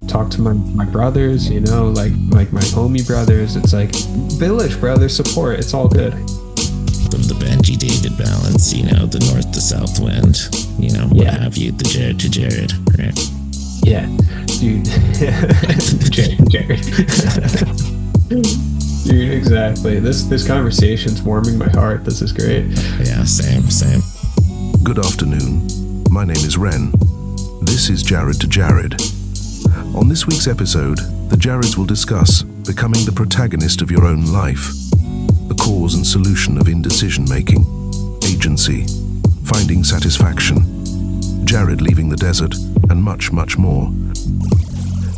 talk to my brothers, like my homie brothers. It's like village brother support. It's all good. Of the Benji David balance, the north to south wind, what have you, the Jared to Jared, right? Yeah, dude. Jared. Dude, exactly. This conversation's warming my heart. This is great. Yeah, same. Good afternoon. My name is Ren. This is Jarad to Jared. On this week's episode, the Jarads will discuss becoming the protagonist of your own life, the cause and solution of indecision making, agency, finding satisfaction, Jarad leaving the desert, and much, much more.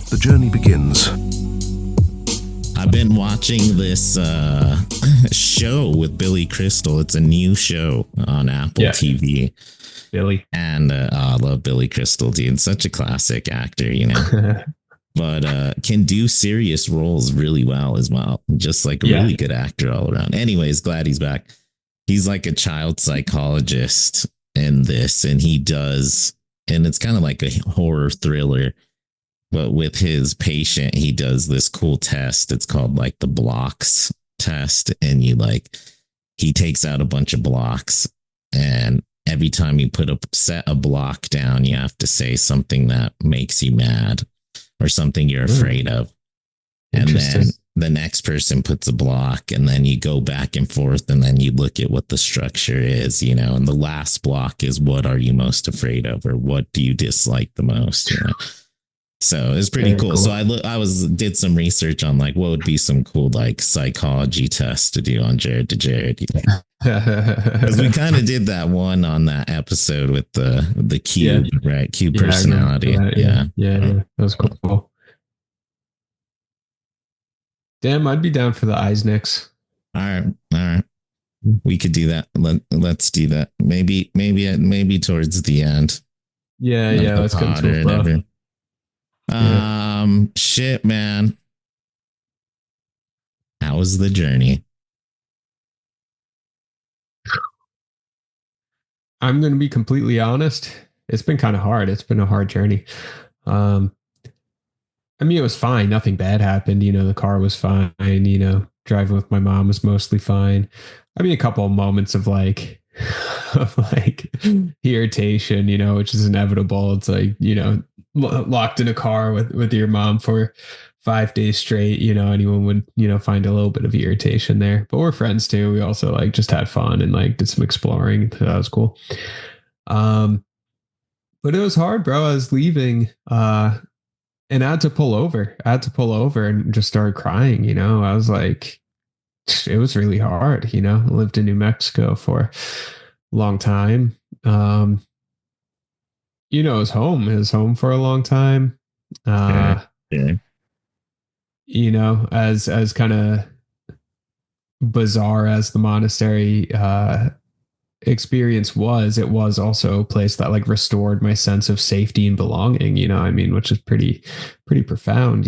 The journey begins. I've been watching this show with Billy Crystal. It's a new show on Apple TV. Billy. And I love Billy Crystal, dude. Such a classic actor, but can do serious roles really well as well. Just like a really good actor all around. Anyways, glad he's back. He's like a child psychologist in this, and it's kind of like a horror thriller. But with his patient, he does this cool test. It's called like the blocks test. And he takes out a bunch of blocks, and every time you set a block down, you have to say something that makes you mad or something you're afraid of. And then the next person puts a block, and then you go back and forth, and then you look at what the structure is, and the last block is, what are you most afraid of, or what do you dislike the most? So it's pretty cool. So I did some research on like what would be some cool like psychology tests to do on Jared to Jared. Because we kind of did that one on that episode with the cube, right? Cube personality. Yeah, that was cool. Damn, I'd be down for the Eisniks. All right. We could do that. Let's do that. Maybe towards the end. Yeah. Let's get into it. Shit, man. How was the journey? I'm going to be completely honest. It's been kind of hard. It's been a hard journey. I mean, it was fine. Nothing bad happened. The car was fine. Driving with my mom was mostly fine. I mean, a couple of moments of like irritation, which is inevitable. It's like, locked in a car with your mom for 5 days straight, anyone would, find a little bit of irritation there, but we're friends too. We also like just had fun and like did some exploring. So that was cool. But it was hard, bro. I was leaving, and I had to pull over. And just started crying, I was like, it was really hard, I lived in New Mexico for a long time. It was home for a long time. As kind of bizarre as the monastery experience was, it was also a place that like restored my sense of safety and belonging, which is pretty profound,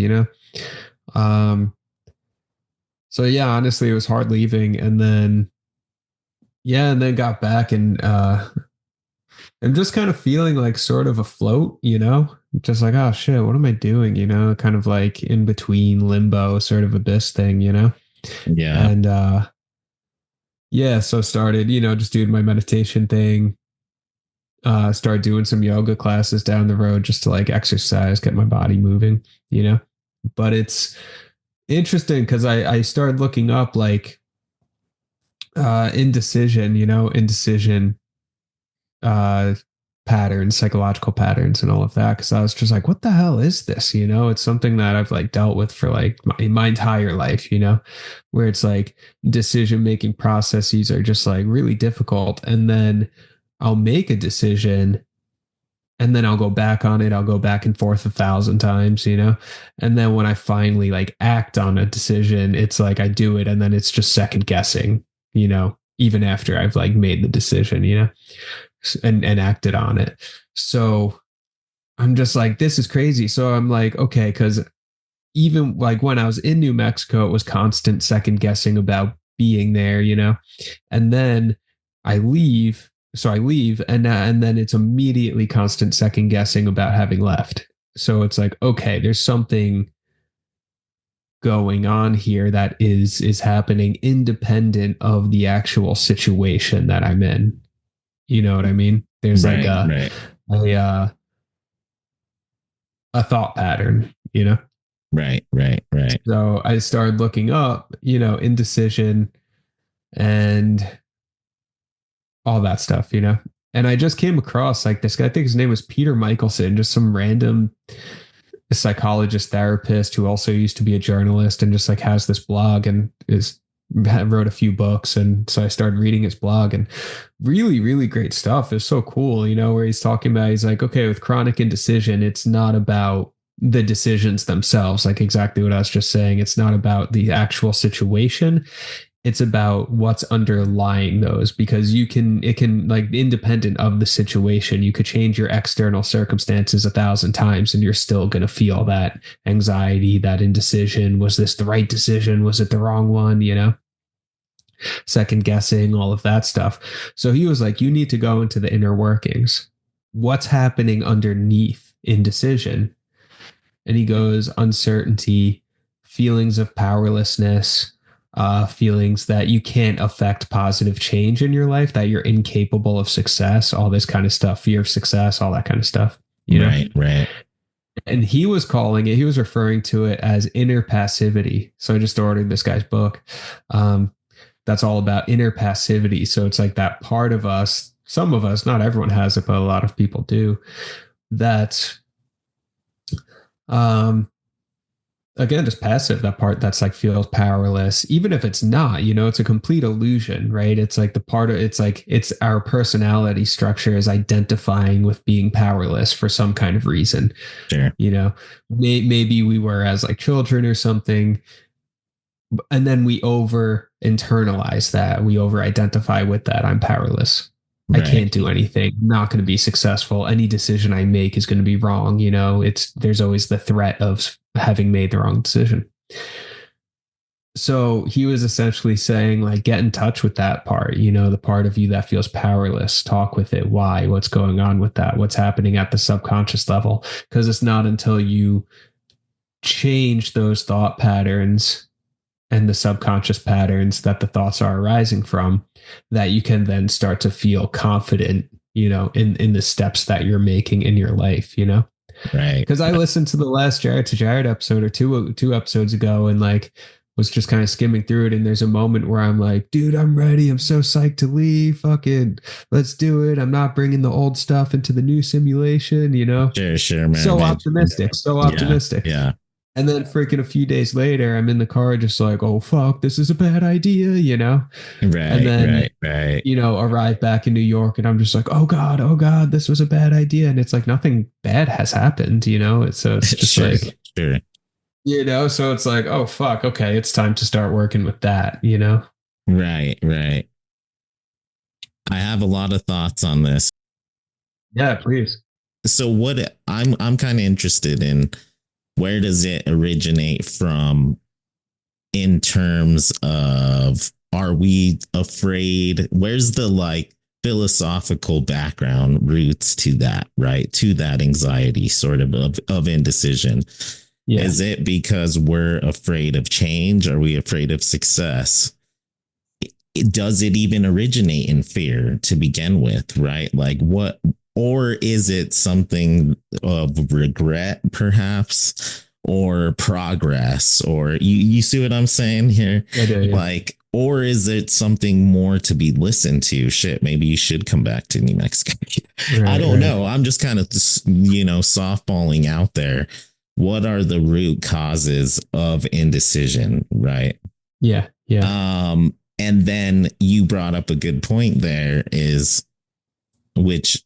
so yeah, honestly, it was hard leaving, and then got back, and I'm just kind of feeling like sort of afloat, just like, oh shit, what am I doing? Kind of like in between limbo, sort of abyss thing, Yeah. And so started, just doing my meditation thing. Started doing some yoga classes down the road just to like exercise, get my body moving, But it's interesting because I started looking up like indecision, patterns, psychological patterns and all of that. Cause I was just like, what the hell is this? It's something that I've like dealt with for like my entire life, where it's like decision-making processes are just like really difficult. And then I'll make a decision and then I'll go back on it. I'll go back and forth 1,000 times, And then when I finally like act on a decision, it's like I do it and then it's just second guessing, even after I've like made the decision, and acted on it. So I'm just like, this is crazy. So I'm like, okay, because even like when I was in New Mexico, it was constant second guessing about being there, and then I leave. So I leave, and then it's immediately constant second guessing about having left. So it's like, okay, there's something going on here that is happening independent of the actual situation that I'm in. You know what I mean? There's like Right, right, a a thought pattern, you know? right, right, right, So I started looking up, indecision and all that stuff, And I just came across like this guy, I think his name was Peter Michelson, just some random psychologist therapist who also used to be a journalist and just like has this blog and is wrote a few books. And so I started reading his blog, and really, really great stuff. It's so cool, where he's talking about, he's like, okay, with chronic indecision, it's not about the decisions themselves, like exactly what I was just saying. It's not about the actual situation. It's about what's underlying those, because it can like, independent of the situation, you could change your external circumstances 1,000 times and you're still going to feel that anxiety, that indecision. Was this the right decision? Was it the wrong one? Second guessing, all of that stuff. So he was like, you need to go into the inner workings. What's happening underneath indecision? And he goes, uncertainty, feelings of powerlessness, feelings that you can't affect positive change in your life, that you're incapable of success, all this kind of stuff, fear of success, all that kind of stuff, right, right. And he was he was referring to it as inner passivity. So I just ordered this guy's book. That's all about inner passivity. So it's like that part of us, some of us, not everyone has it, but a lot of people do, that again, just passive, that part that's like feels powerless, even if it's not, it's a complete illusion, right? It's like it's our personality structure is identifying with being powerless for some kind of reason. Sure. Maybe we were as like children or something, and then we over internalize that, we over identify with that. I'm powerless. I can't do anything. I'm not going to be successful. Any decision I make is going to be wrong. There's always the threat of having made the wrong decision. So he was essentially saying, like, get in touch with that part, the part of you that feels powerless. Talk with it. Why? What's going on with that? What's happening at the subconscious level? Because it's not until you change those thought patterns and the subconscious patterns that the thoughts are arising from, that you can then start to feel confident, in the steps that you're making in your life, Right. Because I listened to the last Jarad to Jarad episode, or two episodes ago, and like was just kind of skimming through it. And there's a moment where I'm like, dude, I'm ready. I'm so psyched to leave. Fucking let's do it. I'm not bringing the old stuff into the new simulation, Sure, man. So optimistic. Yeah. And then freaking a few days later, I'm in the car just like, oh, fuck, this is a bad idea, Right, and then, right. Arrive back in New York, and I'm just like, oh, God, this was a bad idea. And it's like nothing bad has happened, So it's just sure, like, sure. So it's like, oh, fuck, okay, it's time to start working with that, Right, right. I have a lot of thoughts on this. Yeah, please. So what I'm kind of interested in, where does it originate from in terms of, are we afraid? Where's the like philosophical background roots to that, right? To that anxiety sort of indecision. Yeah. Is it because we're afraid of change? Are we afraid of success? Does it even originate in fear to begin with, right? Like what? Or is it something of regret, perhaps, or progress? Or you see what I'm saying here? I do, yeah. Like, or is it something more to be listened to? Shit, maybe you should come back to New Mexico. Right, I don't know. I'm just kind of, softballing out there. What are the root causes of indecision, right? Yeah, yeah. And then you brought up a good point there, is, which,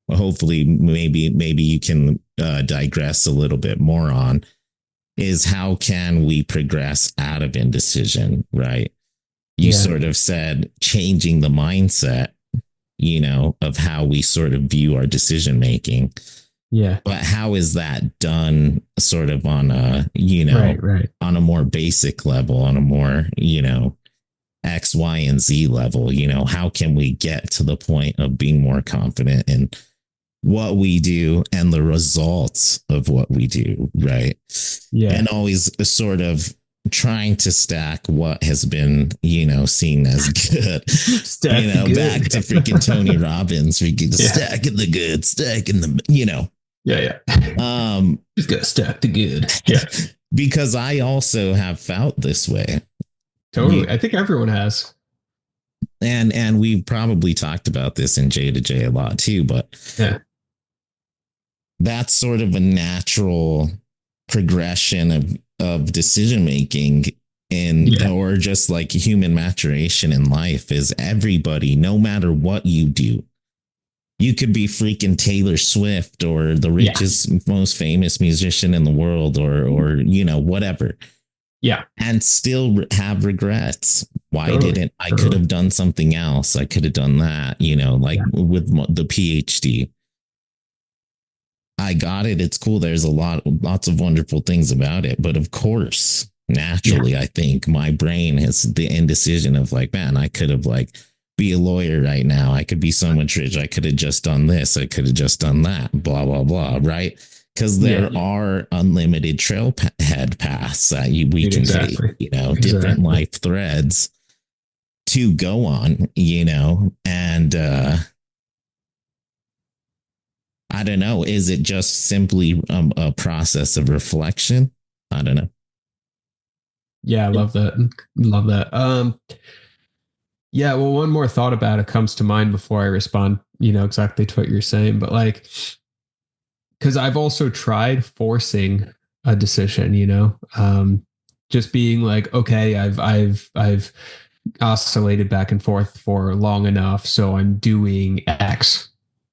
hopefully maybe you can digress a little bit more on, is how can we progress out of indecision, right? You sort of said changing the mindset, of how we sort of view our decision making. Yeah. But how is that done sort of on a, right. on a more basic level, on a more, X, Y, and Z level? How can we get to the point of being more confident and what we do and the results of what we do, right? Yeah. And always sort of trying to stack what has been, seen as good. Stack the good. Back to freaking Tony Robbins, freaking stacking the good, stacking the, Yeah. Just gotta stack the good. Yeah. Because I also have felt this way. Totally. I think everyone has. And we've probably talked about this in J to J a lot too, but that's sort of a natural progression of decision making or just like human maturation in life. Is everybody, no matter what you do, you could be freaking Taylor Swift or the richest, most famous musician in the world, or whatever. Yeah. And still have regrets. Why didn't I could have done something else? I could have done that, with the PhD. I got it. It's cool. There's lots of wonderful things about it. But of course, naturally, I think my brain has the indecision of like, man, I could have be a lawyer right now. I could be so much rich. I could have just done this. I could have just done that. Blah, blah, blah. Right. Because there are unlimited trailhead paths that we can take, different life threads to go on, and I don't know. Is it just simply a process of reflection? I don't know. Yeah, I love that. Love that. Yeah, well, one more thought about it comes to mind before I respond, exactly to what you're saying. But because I've also tried forcing a decision, just being like, okay, I've oscillated back and forth for long enough, so I'm doing X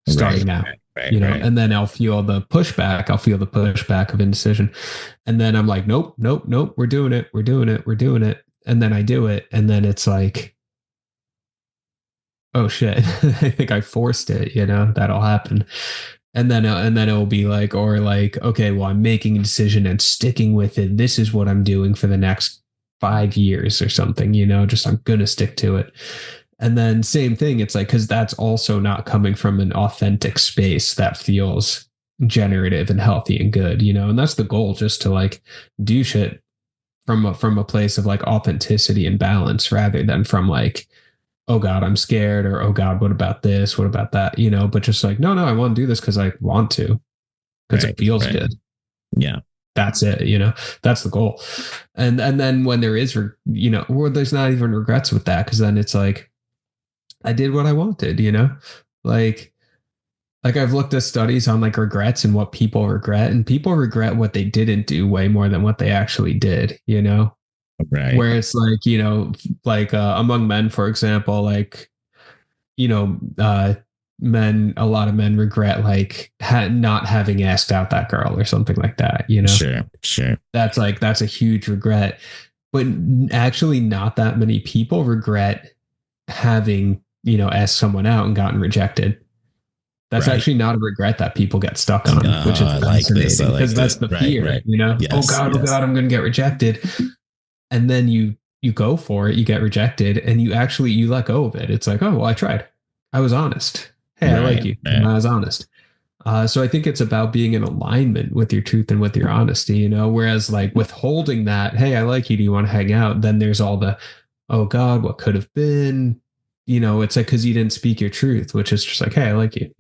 starting now. And then I'll feel the pushback. I'll feel the pushback of indecision. And then I'm like, nope. We're doing it. And then I do it. And then it's like, oh shit, I think I forced it, that'll happen. And then it'll be like, okay, well, I'm making a decision and sticking with it. This is what I'm doing for the next 5 years or something, just I'm going to stick to it. And then same thing. It's like, because that's also not coming from an authentic space that feels generative and healthy and good, and that's the goal, just to do shit from a place of authenticity and balance, rather than from oh God, I'm scared, or oh God, what about this? What about that? But just no, I want to do this because I want to, because it feels good. Yeah. That's it. That's the goal. And then when there is, or there's not even regrets with that, because then it's I did what I wanted, I've looked at studies on regrets and what people regret, and people regret what they didn't do way more than what they actually did, Right. Where it's among men, for example, men, a lot of men regret not having asked out that girl or something like that, Sure. That's a huge regret, but actually not that many people regret having, asked someone out and gotten rejected. That's actually not a regret that people get stuck on, which is fascinating, because that's the fear, Yes, oh God, I'm going to get rejected. And then you go for it, you get rejected, and you let go of it. It's like, oh, well, I tried. I was honest. Hey, I like you. And I was honest. So I think it's about being in alignment with your truth and with your honesty, whereas withholding that, hey, I like you, do you want to hang out? Then there's all the, oh God, what could have been? It's because you didn't speak your truth, which is just hey, I like you,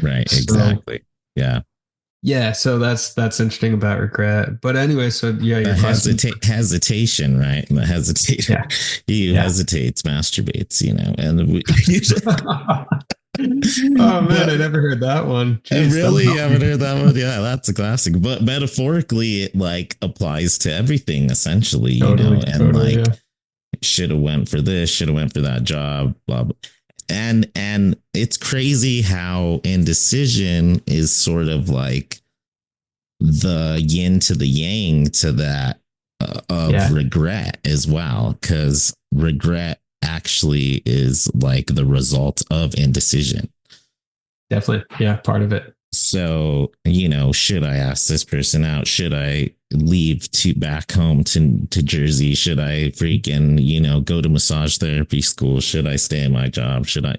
Right. Exactly. So, yeah. So that's interesting about regret. But anyway, so hesitation, right? The hesitation. Yeah. He hesitates, masturbates, and oh man, I never heard that one. Jeez, really? You haven't heard that one? Yeah, that's a classic. But metaphorically, it applies to everything essentially, and should have went for this, should have went for that job, blah, blah. And it's crazy how indecision is sort of the yin to the yang to that of regret as well, because regret actually is the result of indecision. Definitely. Yeah, part of it. So, should I ask this person out? Should I leave back home to Jersey? Should I freaking, go to massage therapy school? Should I stay in my job? Should I,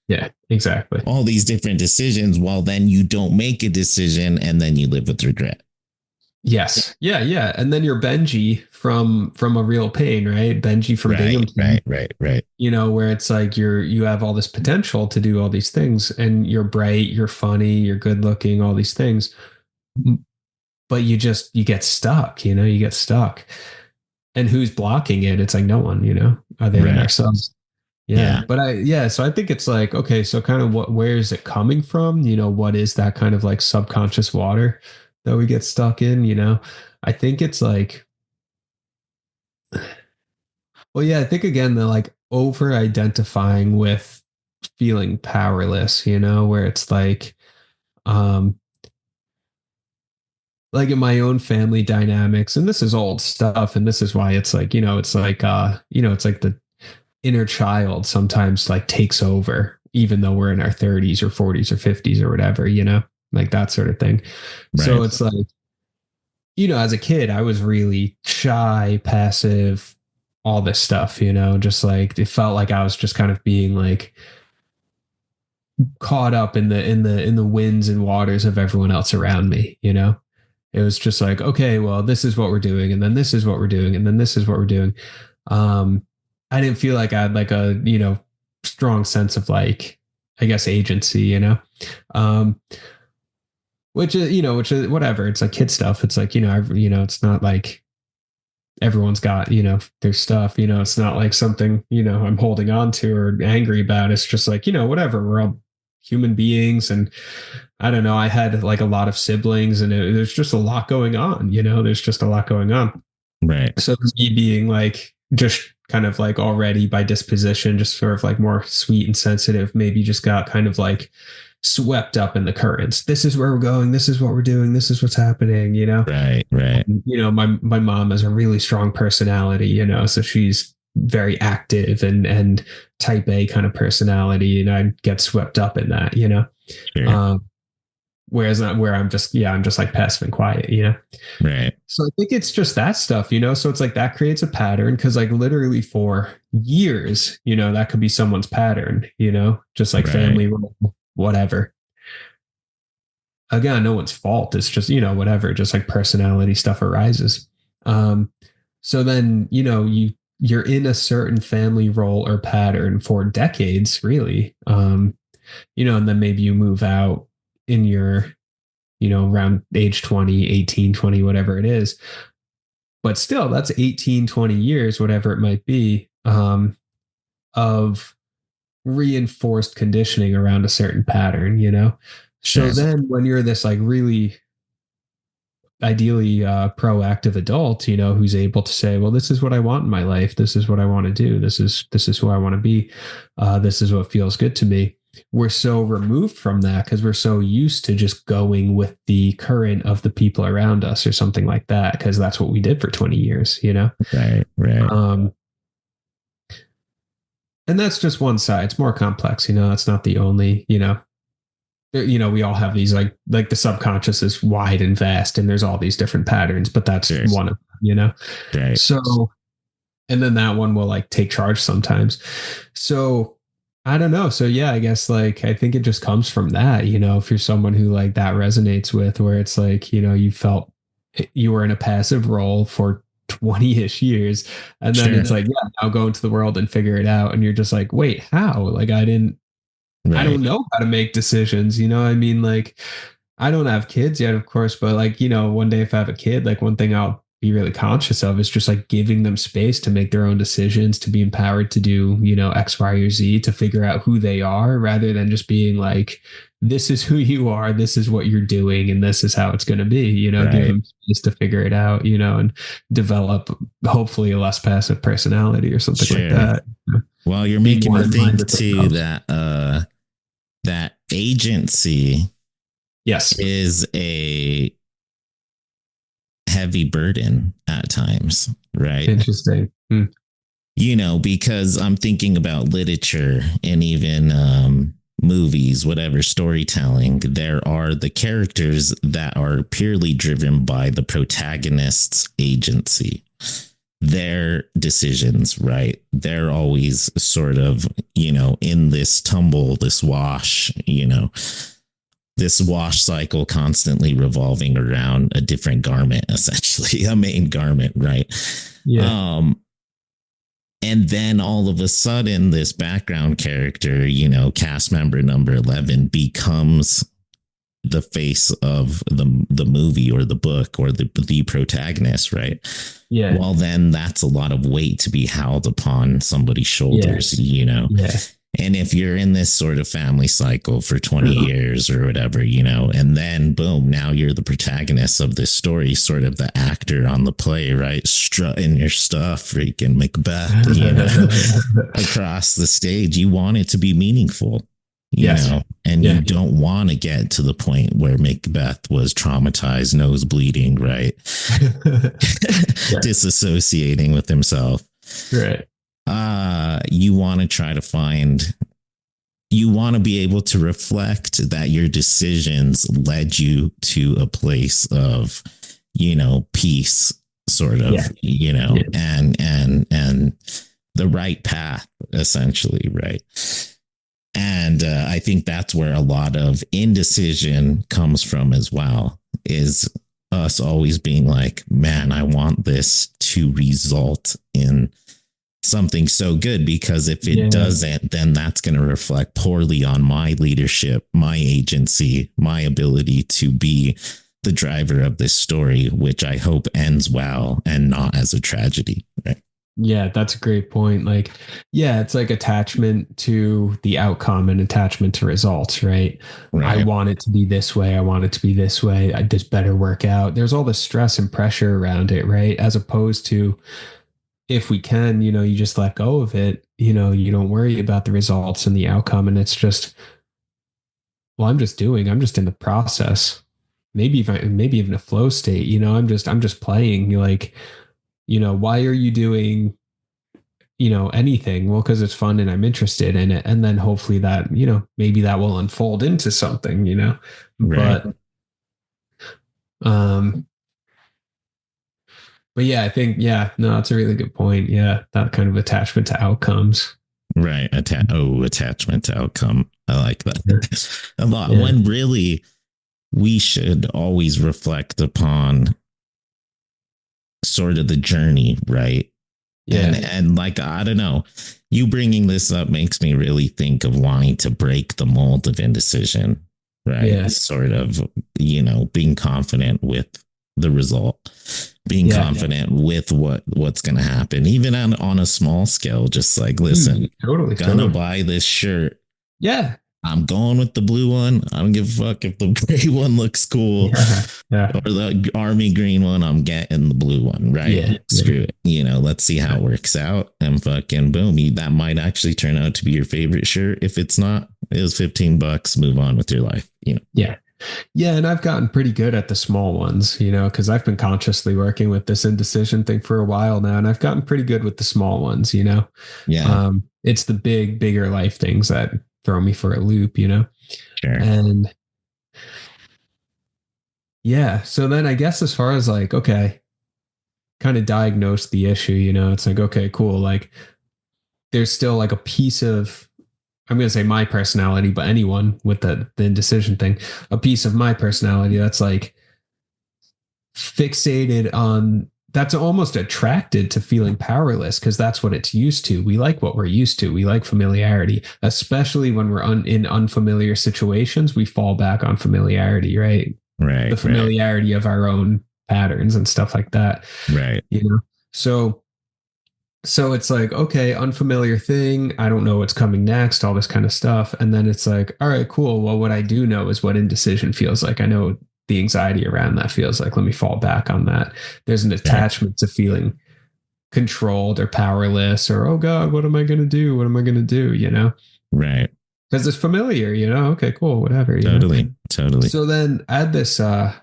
Yeah, exactly. all these different decisions, while then you don't make a decision and then you live with regret. Yes. Yeah, yeah. And then you're Benji from A Real Pain, right? Benji from Right, Binghamton, right, right, right. where it's like you have all this potential to do all these things and you're bright, you're funny, you're good looking, all these things. But you get stuck, you get stuck. And who's blocking it? It's like no one, other than Right. ourselves. Yeah. Yeah. But so I think it's like, okay, so kind of where is it coming from? What is that kind of like subconscious water that we get stuck in? I think it's like, well, yeah, I think again, the like over identifying with feeling powerless, where it's um, like in my own family dynamics, and this is old stuff, and this is why it's like, it's like the inner child sometimes like takes over, even though we're in our 30s or 40s or 50s or whatever, like that sort of thing. So Right. it's like, as a kid, I was really shy, passive, all this stuff, just like it felt like I was just kind of being like caught up in the winds and waters of everyone else around me, It was just like, okay, well, this is what we're doing, and then this is what we're doing, and then this is what we're doing. I didn't feel like I had like a, strong sense of like, I guess, agency, um, which is whatever. It's like kid stuff. It's like, it's not like everyone's got, their stuff, it's not like something, I'm holding on to or angry about. It's just like, whatever. We're all human beings. And I don't know. I had like a lot of siblings and there's just a lot going on, there's just a lot going on. Right. So me being like, just kind of like already by disposition, just sort of like more sweet and sensitive, maybe just got kind of like swept up in the currents. This is where we're going. This is what we're doing. This is what's happening, Right, right. My mom has a really strong personality, so she's very active and type A kind of personality. And I get swept up in that, Sure. Whereas where I'm just like passive and quiet, Right. So I think it's just that stuff, so it's like that creates a pattern because like literally for years, that could be someone's pattern, just like Right. family, whatever. Again, no one's fault. It's just, whatever, just like personality stuff arises. So then, you're in a certain family role or pattern for decades, really. And then maybe you move out in your, around age 20, 18, 20, whatever it is. But still, that's 18, 20 years, whatever it might be, of reinforced conditioning around a certain pattern, Sure. So then when you're this like really ideally proactive adult, who's able to say, well, this is what I want in my life. This is what I want to do. This is who I want to be. This is what feels good to me. We're so removed from that because we're so used to just going with the current of the people around us or something like that, because that's what we did for 20 years, Right, right. And that's just one side. It's more complex, that's not the only, we all have these like the subconscious is wide and vast and there's all these different patterns, but that's Sure. one of them, Right. So, and then that one will like take charge sometimes. So I don't know. So yeah, I guess like, I think it just comes from that, if you're someone who like that resonates with, where it's like, you felt you were in a passive role for 20-ish years. And then Sure. it's like, yeah, now go into the world and figure it out. And you're just like, wait, how? Like, I don't know how to make decisions. I mean, like, I don't have kids yet, of course, but like, one day if I have a kid, like one thing I'll be really conscious of is just like giving them space to make their own decisions, to be empowered to do, X, Y, or Z, to figure out who they are, rather than just being like, this is who you are, this is what you're doing, and this is how it's going to be, Right. Give them space to figure it out, and develop hopefully a less passive personality or something like that. Well, you're making me think too that that agency yes is a heavy burden at times, right? Interesting. Because I'm thinking about literature and even movies, whatever storytelling. There are the characters that are purely driven by the protagonist's agency. their decisions, right? They're always sort of, in this tumble, this wash, this wash cycle constantly revolving around a different garment, essentially a main garment, right? Yeah. And then all of a sudden, this background character, cast member number 11 becomes the face of the movie or the book or the protagonist, right? Yeah. Well, then that's a lot of weight to be held upon somebody's shoulders, Yeah. And if you're in this sort of family cycle for 20 years or whatever, and then boom, now you're the protagonist of this story, sort of the actor on the play, right? Strutting your stuff, freaking Macbeth, across the stage. You want it to be meaningful, and you don't want to get to the point where Macbeth was traumatized, nose bleeding, right? Disassociating with himself. Right. You want to try to you want to be able to reflect that your decisions led you to a place of, peace, sort of, and the right path, essentially. Right. And I think that's where a lot of indecision comes from as well, is us always being like, man, I want this to result in something so good, because if it doesn't, then that's going to reflect poorly on my leadership, my agency, my ability to be the driver of this story, which I hope ends well and not as a tragedy. Right. Yeah, that's a great point. Like, it's like attachment to the outcome and attachment to results, right? I want it to be this way. I want it to be this way. This better work out. There's all the stress and pressure around it, right? As opposed to, if we can, you just let go of it, you don't worry about the results and the outcome. And it's just, well, I'm just in the process. Maybe even a flow state, I'm just playing. You're like, why are you doing, anything? Well, because it's fun and I'm interested in it. And then hopefully that, maybe that will unfold into something, Right. But yeah, I think, no, that's a really good point. Yeah. That kind of attachment to outcomes. Right. Attachment to outcome. I like that a lot. Yeah. When really we should always reflect upon sort of the journey, right? Yeah. And like, I don't know, you bringing this up makes me really think of wanting to break the mold of indecision, right? Yeah. Sort of, being confident with the result, being confident with what's going to happen, even on a small scale, just like, listen, gonna buy this shirt. Yeah. I'm going with the blue one. I don't give a fuck if the gray one looks cool or the army green one. I'm getting the blue one, right? Yeah, screw it. Let's see how it works out, and fucking boom. That might actually turn out to be your favorite shirt. If it's not, it was $15. Move on with your life. Yeah. Yeah. And I've gotten pretty good at the small ones, because I've been consciously working with this indecision thing for a while now. And I've gotten pretty good with the small ones, Yeah. It's the bigger life things that throw me for a loop, Sure. And so then I guess as far as like, okay, kind of diagnose the issue, it's like, okay, cool. Like there's still like a piece of, I'm going to say my personality, but anyone with the indecision thing, a piece of my personality that's like fixated on, that's almost attracted to feeling powerless, because that's what it's used to. We like what we're used to. We like familiarity, especially when we're in unfamiliar situations. We fall back on familiarity, right? Right. The familiarity of our own patterns and stuff like that. Right. So it's like, okay, unfamiliar thing. I don't know what's coming next, all this kind of stuff. And then it's like, all right, cool. Well, what I do know is what indecision feels like. I know the anxiety around that feels like. Let me fall back on that. There's an attachment to feeling controlled or powerless, or, oh God, what am I going to do? What am I going to do? Right. Because it's familiar, Okay, cool. Whatever. Totally. So then add this, I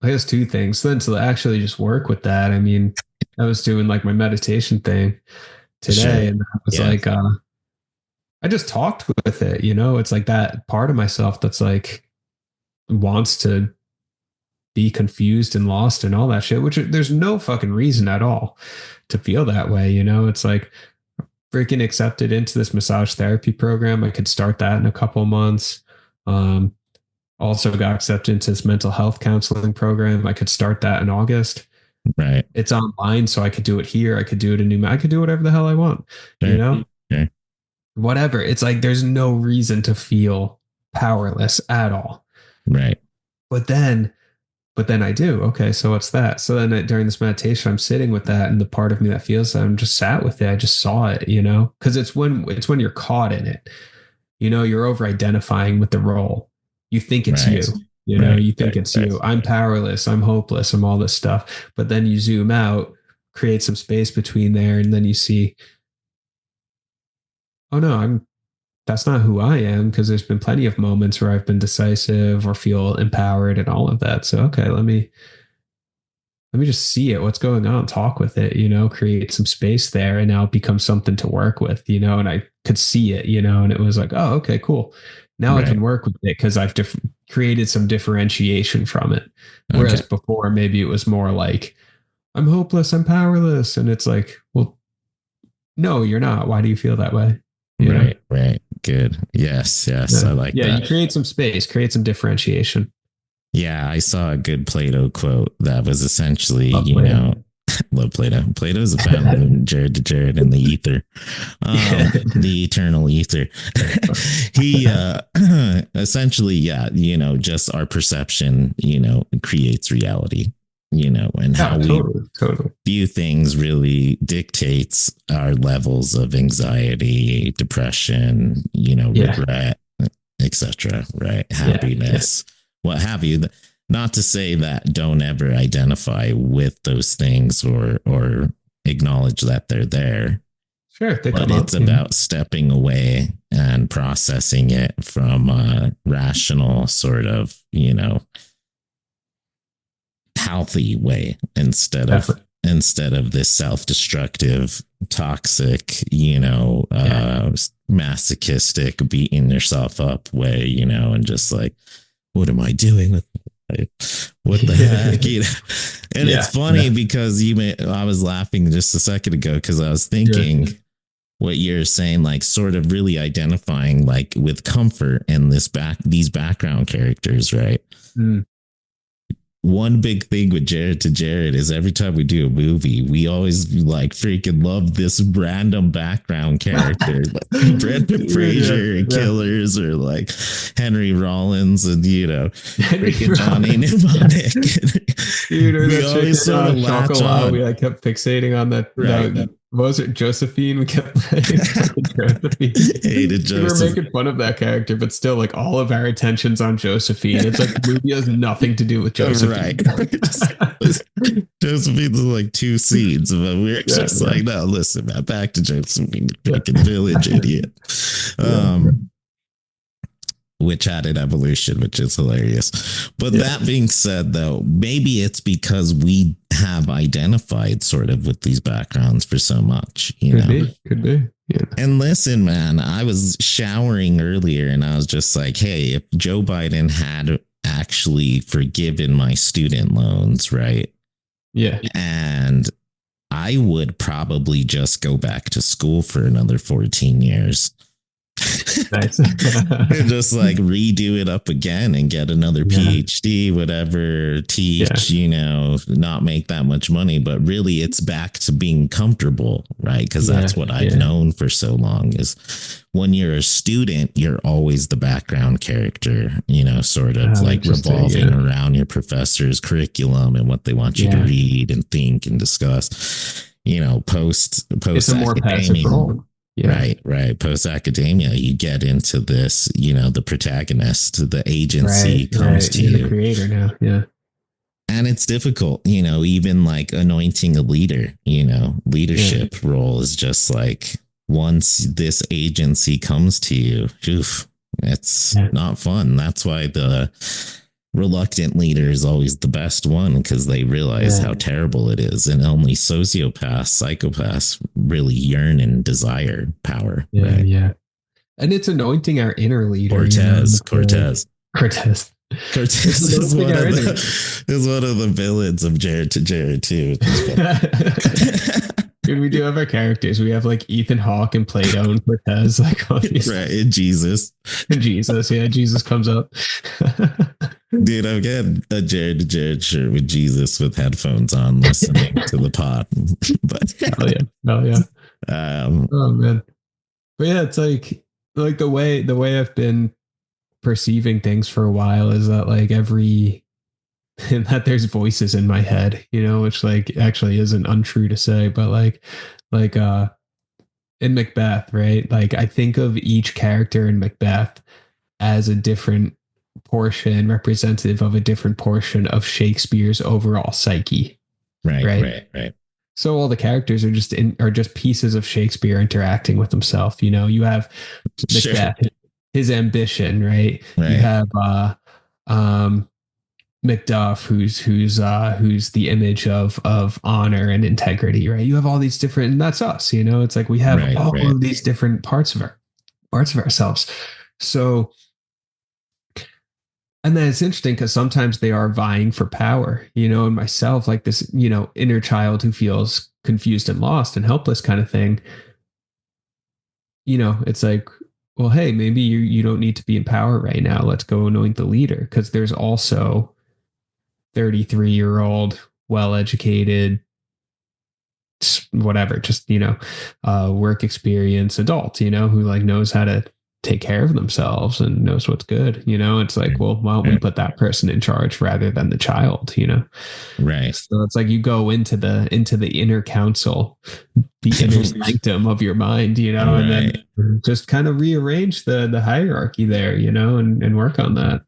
guess two things. Then to actually just work with that. I mean, I was doing like my meditation thing today, and I was like, I just talked with it, It's like that part of myself that's like wants to be confused and lost and all that shit, which there's no fucking reason at all to feel that way. You know, it's like freaking accepted into this massage therapy program. I could start that in a couple of months. Also got accepted into this mental health counseling program. I could start that in August. Right. It's online, so I could do it here. I could do it in I could do whatever the hell I want, Sure. you know? Sure. Whatever. It's like there's no reason to feel powerless at all. Right. But then I do. Okay, so what's that? So then during this meditation, I'm sitting with that, and the part of me that feels that, I'm just sat with it. I just saw it, you know, because it's when you're caught in it. You know, you're over identifying with the role. You think it's Right. you know, you think it's you. I'm powerless. I'm hopeless. I'm all this stuff. But then you zoom out, create some space between there, and then you see, oh no, that's not who I am, because there's been plenty of moments where I've been decisive or feel empowered and all of that. So okay, let me just see it. What's going on? Talk with it, you know, create some space there, and now it becomes something to work with, you know, and I could see it, you know, and it was like, oh, okay, cool. Now I can work with it because I've created some differentiation from it. Whereas before, maybe it was more like, I'm hopeless, I'm powerless. And it's like, well, no, you're not. Why do you feel that way? You know? Right. Good. Yes. I like that. Yeah, you create some space, create some differentiation. Yeah, I saw a good Plato quote that was essentially, love Plato. Plato is a fan of Jarad to Jarad in the ether, the eternal ether. He essentially, just our perception, creates reality, and how we view things really dictates our levels of anxiety, depression, regret, etc. Right, happiness. What have you. Not to say that don't ever identify with those things or acknowledge that they're there. Sure. But it's about stepping away and processing it from a rational sort of, healthy way instead of this self-destructive, toxic, masochistic, beating yourself up way, and just like, what am I doing with what the heck? And it's funny because I was laughing just a second ago because I was thinking what you're saying, like sort of really identifying like with comfort and these background characters, right? One big thing with Jarad to Jarad is every time we do a movie, we always like freaking love this random background character, like Brendan Fraser and Killers, or like Henry Rollins and freaking Johnny Mnemonic. Dude, we always sort of latch on. We kept fixating on that. What was it? Josephine? We kept playing Josephine. Hated Josephine. We were making fun of that character, but still, like, all of our attention's on Josephine. It's like the movie has nothing to do with Josephine. Right. Josephine's like two scenes, but we're just like, no, listen, man, back to Josephine, fucking village idiot. Which had an evolution, which is hilarious. But that being said, though, maybe it's because we have identified sort of with these backgrounds for so much, Could be. Yeah. And listen, man, I was showering earlier and I was just like, hey, if Joe Biden had actually forgiven my student loans, right? Yeah. And I would probably just go back to school for another 14 years. Nice. And just like redo it up again and get another PhD, whatever, teach, not make that much money, but really it's back to being comfortable, right? Because that's what I've known for so long is when you're a student, you're always the background character, sort of like revolving around your professor's curriculum and what they want you to read and think and discuss, post it's a more passive role. Yeah. Right. Post academia, you get into this, the protagonist, the agency comes to you. The creator now. Yeah. And it's difficult, even like anointing a leader, leadership role is just like once this agency comes to you, it's not fun. That's why the reluctant leader is always the best one because they realize how terrible it is, and only psychopaths really yearn and desire power. And it's anointing our inner leader. Cortez. Cortez is one of the villains of Jarad to Jare too. Dude, we do have our characters. We have like Ethan Hawke and Plato and Cortez, like all these. Right, and Jesus. Jesus, yeah, Jesus comes up. Dude, I'm getting a Jarad to Jarad shirt with Jesus with headphones on, listening to the pod. But hell yeah. Oh man, but yeah, it's like the way I've been perceiving things for a while is that like and that there's voices in my head, which like actually isn't untrue to say, but like in Macbeth, right? Like I think of each character in Macbeth as a different portion, representative of a different portion of Shakespeare's overall psyche. Right. So all the characters are just pieces of Shakespeare interacting with himself. You have Macbeth, his ambition, right? You have Macduff, who's the image of honor and integrity, right? You have all these different, and that's us. It's like we have all of these different parts of ourselves. So, and then it's interesting because sometimes they are vying for power, and myself, like this, inner child who feels confused and lost and helpless kind of thing. It's like, well, hey, maybe you don't need to be in power right now. Let's go anoint the leader. Because there's also 33-year-old, well-educated, whatever, just, work experience adult, who like knows how to take care of themselves and knows what's good. It's like, well, why don't we put that person in charge rather than the child, Right. So it's like you go into the inner council, the inner sanctum of your mind, and then just kind of rearrange the hierarchy there, and work on that.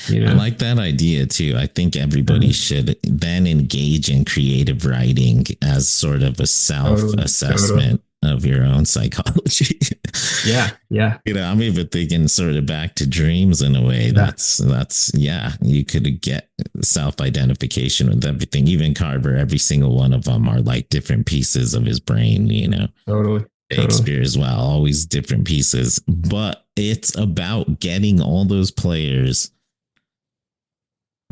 I like that idea too. I think everybody should then engage in creative writing as sort of a self-assessment of your own psychology. Yeah. I'm even thinking sort of back to dreams in a way. That's you could get self-identification with everything. Even Carver, every single one of them are like different pieces of his brain, Totally. Shakespeare as well, always different pieces. But it's about getting all those players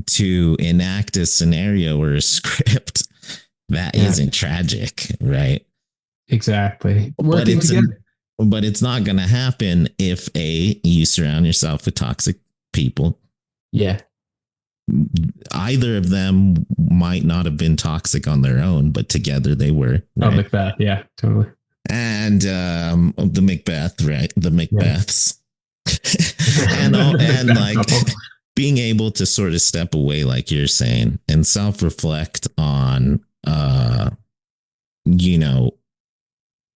to enact a scenario or a script that isn't tragic, right? Exactly. But it's not going to happen if you surround yourself with toxic people. Yeah. Either of them might not have been toxic on their own, but together they were. Right? Oh, Macbeth. Yeah, totally. And the Macbeth, right? The Macbeths. and like being able to sort of step away, like you're saying, and self-reflect on,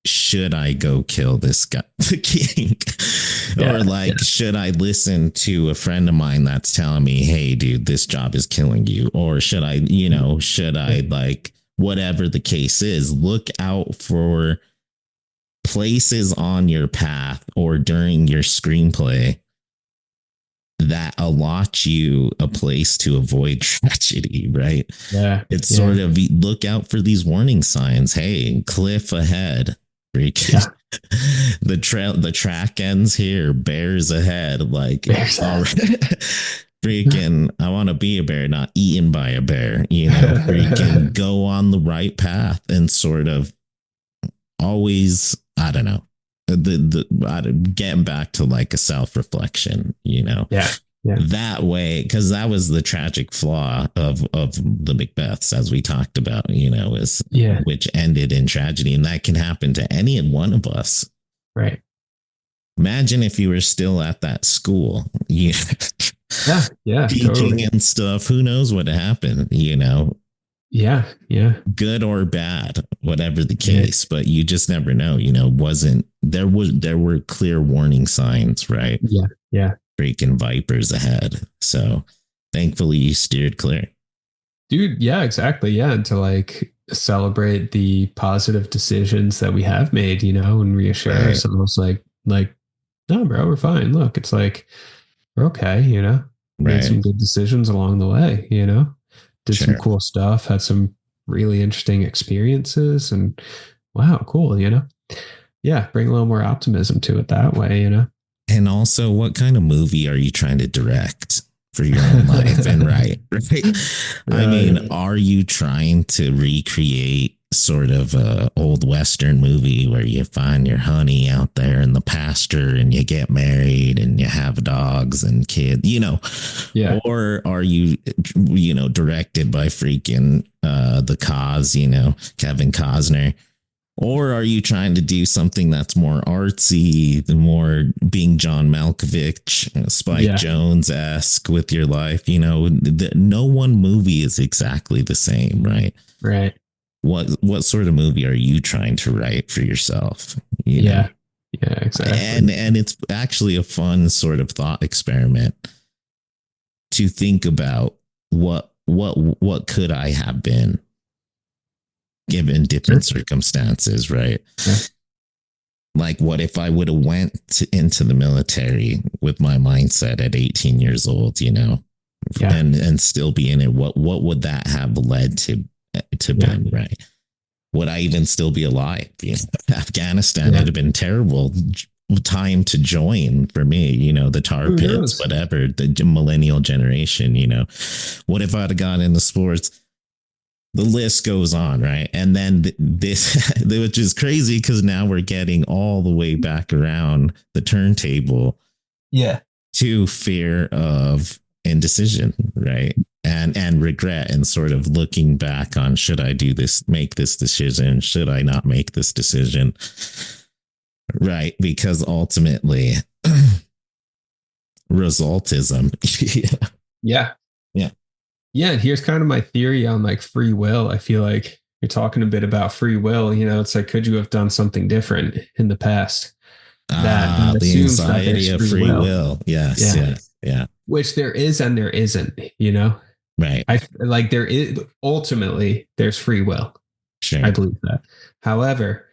should I go kill this guy, the king? Or like, should I listen to a friend of mine that's telling me, hey, dude, this job is killing you? Or should I, like, whatever the case is, look out for places on your path or during your screenplay that allot you a place to avoid tragedy, right? Yeah. It's sort of look out for these warning signs. Hey, cliff ahead. The track ends here. Bears ahead. Like, freaking, I want to be a bear, not eaten by a bear. Freaking go on the right path and sort of always, I don't know, getting back to like a self-reflection, that way, because that was the tragic flaw of the Macbeths, as we talked about, which ended in tragedy, and that can happen to any one of us. Right. Imagine if you were still at that school, teaching totally. and stuff. Who knows what happened? Yeah. Good or bad, whatever the case, but you just never know. There were clear warning signs, right? Yeah. Freaking vipers ahead. So thankfully you steered clear. Dude, yeah, exactly. Yeah. And to like celebrate the positive decisions that we have made, and reassure ourselves like, no, bro, we're fine. Look, it's like, we're okay, made some good decisions along the way, did some cool stuff, had some really interesting experiences, and wow, cool, yeah, bring a little more optimism to it that way, And also, what kind of movie are you trying to direct? for your own life and right. I mean, Right. are you trying to recreate sort of a old Western movie where you find your honey out there in the pasture and you get married and you have dogs and kids, Yeah. or are you, directed by freaking the cause, Kevin Costner? Or are you trying to do something that's more artsy, the more being John Malkovich, Spike Yeah. Jones esque with your life? No one movie is exactly the same, right? Right. What sort of movie are you trying to write for yourself? Yeah. Yeah, exactly. And it's actually a fun sort of thought experiment to think about what could I have been given different circumstances, right? Yeah. Like, what if I would have into the military with my mindset at 18 years old, Yeah. and still be in it? What would that have led to be, right? Would I even still be alive? Afghanistan, it'd have been terrible time to join for me, the tar Who pits, knows? whatever, the millennial generation, what if I'd have gotten into sports? The list goes on, right? And then this, which is crazy because now we're getting all the way back around the turntable, to fear of indecision, right? And regret, and sort of looking back on, should I do this, make this decision? Should I not make this decision? Right. Because ultimately, resultism. Yeah. Yeah. Yeah. And here's kind of my theory on like free will. I feel like you're talking a bit about free will. It's like, could you have done something different in the past? That The assumes that anxiety there's of free will. Yes. Yeah. Yeah. Which there is and there isn't, Right. I like there is ultimately there's free will. Sure. I believe that. However,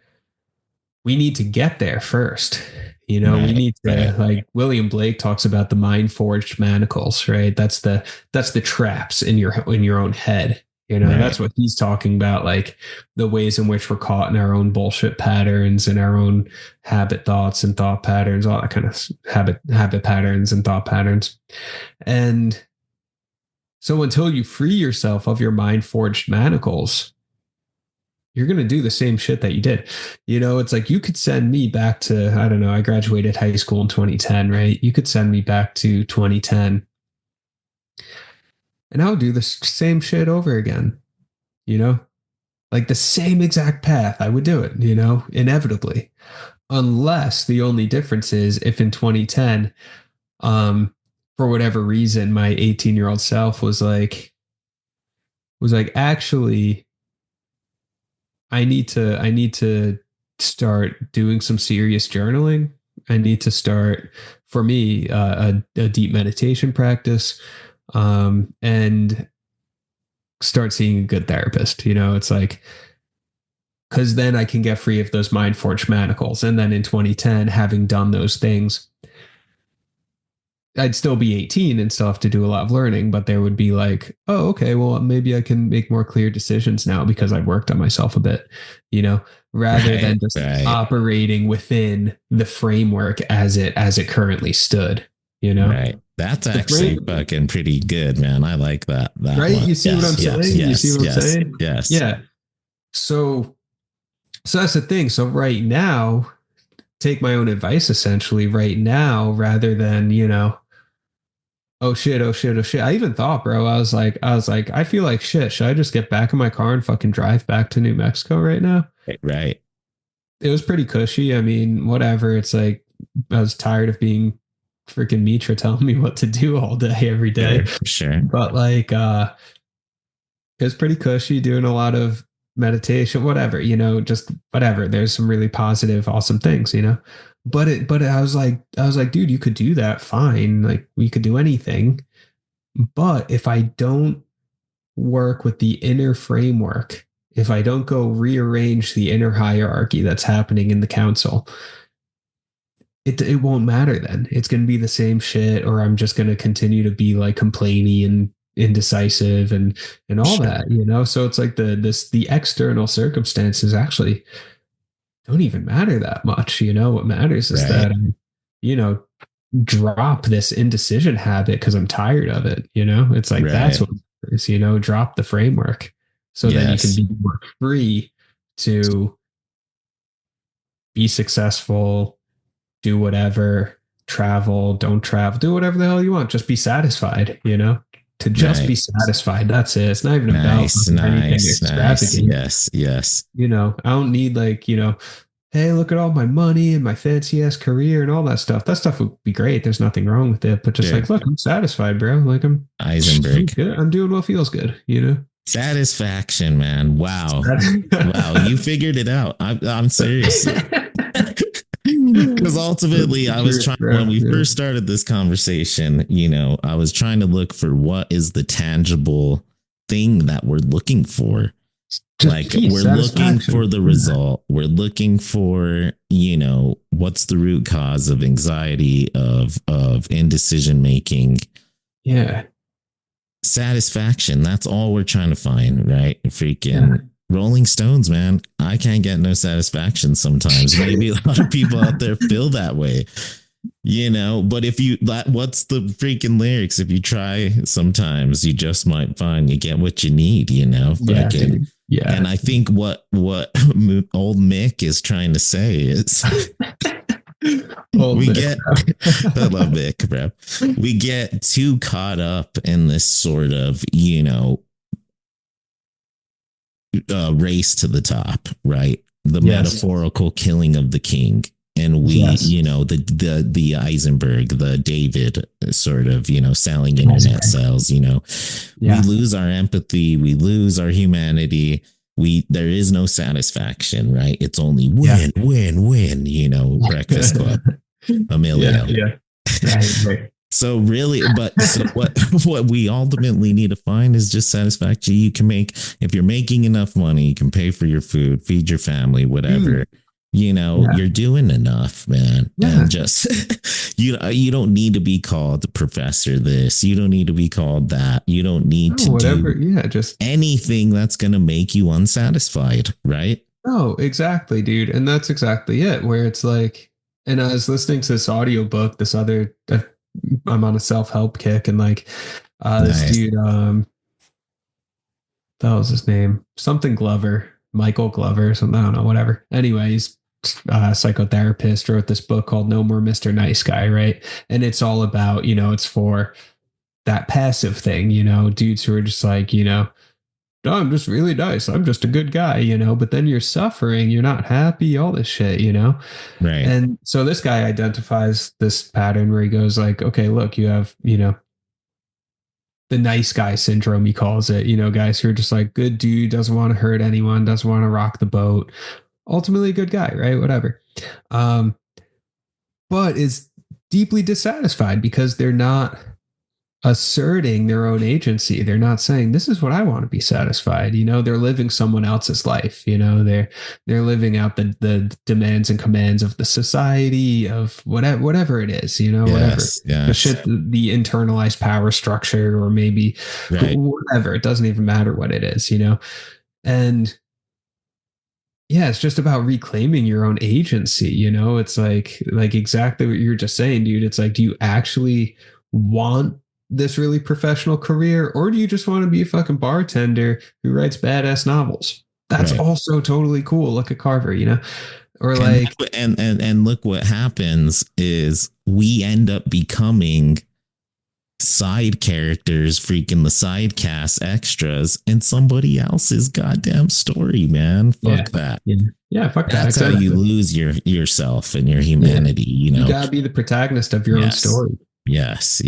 we need to get there first. We need to like William Blake talks about the mind-forged manacles, right? That's the traps in your own head. That's what he's talking about, like the ways in which we're caught in our own bullshit patterns and our own habit thoughts and thought patterns, all that kind of habit patterns and thought patterns. And so until you free yourself of your mind-forged manacles, you're going to do the same shit that you did. It's like you could send me back to, I don't know, I graduated high school in 2010, right? You could send me back to 2010 and I'll do the same shit over again, like the same exact path. I would do it, inevitably, unless the only difference is if in 2010, for whatever reason, my 18-year-old self was like, actually, I need to start doing some serious journaling. I need to start, for me, a deep meditation practice, and start seeing a good therapist. It's like, because then I can get free of those mind-forged manacles. And then in 2010, having done those things, I'd still be 18 and still have to do a lot of learning, but there would be like, oh, okay, well, maybe I can make more clear decisions now because I've worked on myself a bit, rather than just operating within the framework as it currently stood, Right. That's actually fucking pretty good, man. I like that. Right. One. You see what I'm saying? You see what I'm saying? Yes. Yeah. So that's the thing. So right now, take my own advice essentially right now, rather than, oh shit. I even thought, bro, I was like, I feel like shit. Should I just get back in my car and fucking drive back to New Mexico right now? Right. It was pretty cushy. I mean, whatever. It's like, I was tired of being freaking Mitra telling me what to do all day, every day. Sure. But like, it was pretty cushy, doing a lot of meditation, whatever, just whatever. There's some really positive, awesome things, but I was like, dude, you could do that fine. Like we could do anything. But if I don't work with the inner framework, if I don't go rearrange the inner hierarchy that's happening in the council, it won't matter then. It's going to be the same shit, or I'm just going to continue to be like complainy and indecisive and all that, So it's like the external circumstances actually don't even matter that much. What matters is that I'm, drop this indecision habit because I'm tired of it. It's like, that's Right. what it is, drop the framework so then you can Yes. be more free to be successful, do whatever, travel, don't travel, do whatever the hell you want. Just be satisfied, to just Right. be satisfied. That's it. It's not even about Nice. anything Nice. Nice. extravagant. Yes. Yes. I don't need like, hey, look at all my money and my fancy ass career and all that stuff. That stuff would be great. There's nothing wrong with it. But just Sure. like, look, I'm satisfied, bro. Like I'm Eisenberg. good. I'm doing what feels good. Satisfaction, man. Wow. Wow. You figured it out. I'm serious. Because ultimately, I was trying, when we first started this conversation, I was trying to look for what is the tangible thing that we're looking for. Just like peace, we're looking for the result. We're looking for, what's the root cause of anxiety, of indecision making. Yeah. Satisfaction. That's all we're trying to find, right? Freaking Rolling Stones, man. I can't get no satisfaction sometimes. Maybe a lot of people out there feel that way, but if you, what's the freaking lyrics? If you try, sometimes you just might find you get what you need, freaking. Yeah. And I think what old Mick is trying to say is I love Mick, bro. We get too caught up in this sort of, race to the top, right? The metaphorical killing of the king. And we, the Eisenberg, the David sort of, selling internet sales, we lose our empathy. We lose our humanity. There is no satisfaction, right? It's only win, Breakfast Club, Emilio. Right. So really, so what we ultimately need to find is just satisfaction. You can if you're making enough money, you can pay for your food, feed your family, whatever. You're doing enough, man. And just you don't need to be called professor this. You don't need to be called that. You don't need to do just anything that's going to make you unsatisfied, right? No, exactly, dude. And that's exactly it, where it's like, and I was listening to this audiobook, I'm on a self-help kick, and like this dude, that was his name, something Glover, Michael Glover, something, I don't know, whatever. Anyway, he's a psychotherapist, wrote this book called No More Mr. Nice Guy, right? And it's all about, it's for that passive thing, dudes who are just like, oh, I'm just really nice, I'm just a good guy, but then you're suffering, you're not happy, all this shit, Right. And so this guy identifies this pattern where he goes like, okay, look, you have, the nice guy syndrome, he calls it, guys who are just like, good dude, doesn't want to hurt anyone, doesn't want to rock the boat, ultimately a good guy, right? Whatever. But is deeply dissatisfied because they're not asserting their own agency. They're not saying, this is what I want to be satisfied. They're living someone else's life. They're living out the demands and commands of the society, of whatever it is, whatever the shit, the internalized power structure, or maybe whatever. It doesn't even matter what it is, and it's just about reclaiming your own agency. It's like exactly what you're just saying, dude. It's like, do you actually want this really professional career, or do you just want to be a fucking bartender who writes badass novels? That's also totally cool. Look at Carver, or like, and look what happens is we end up becoming side characters, freaking the side cast extras in somebody else's goddamn story, man. Fuck that. Fuck that. That's how you lose yourself and your humanity. You gotta be the protagonist of your own story. Yes.